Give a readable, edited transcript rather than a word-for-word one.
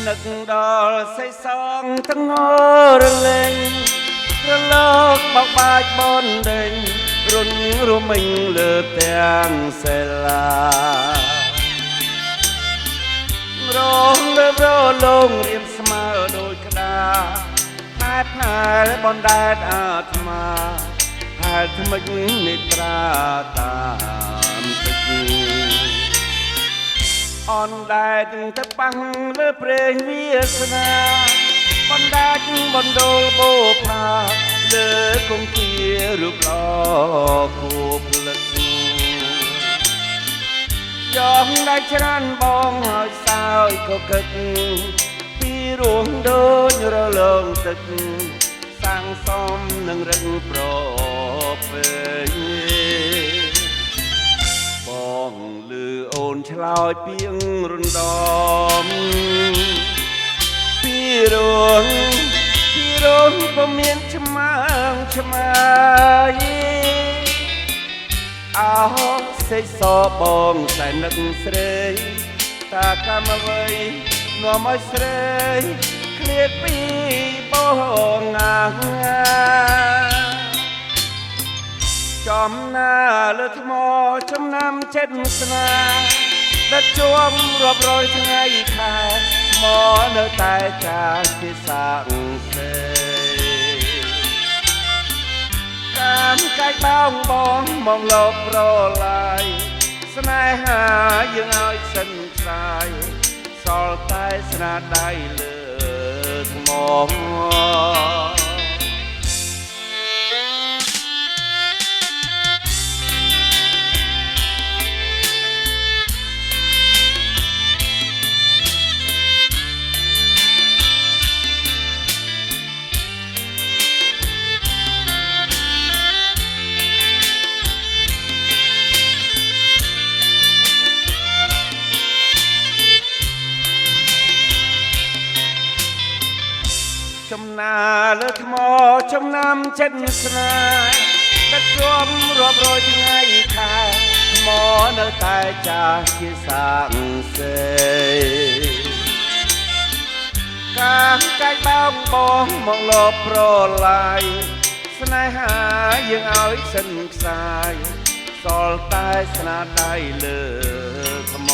នឹកដល់សៃសងទាំងងរលែងរលកបោកបាច់បនដេញរុនរមិញលើទាំងសេឡារងលើប្រលងរៀមស្មើដូចក្តាផែផែបណ្ដែតអាត្មាផែថ្មិចនេត្រាតាមទឹកអនដែតទៅប៉ះលើព្រេងវាសនាបណ្ដែតបណ្ដូលបោផាលើគង្គារូបល្អគួផ្លឹកយកได้ច្រើនបងហើយសើយក៏គិតពីរួមដូចរលងទឹកសាងសមនឹងរឹងប្រពេញបងលឺអូនឆ្លើយពីងរំដំពីរួមក៏មានឆ្មាំឆ្មាយអោសេចសបងតែនឹកស្រីតាកម្មអ្វីនាំឲ្យស្រីឃ្លាតពីបងងាចំណាលើថ្មចំណាំចិត្តស្នាដិតជួមរាប់រយថ្ងៃខែមកនៅតែចាជាសាក់សេតាមកាយបងមកលបប្រឡាយស្នេហាយើងឲ្យសិនខ្សាយសល់តែស្នាដៃលើថ្មចំណាលើថ្មចំណាំចិត្តស្នេហ៍ដឹកជាប់រាប់រយថ្ងៃខែថ្មនៅតែចាស់ជាសាក់សេការកាយបងមកលបប្រឡាយស្នេហាយើងឲ្យសិនខ្សាយសល់តែស្នាដៃលើថ្ម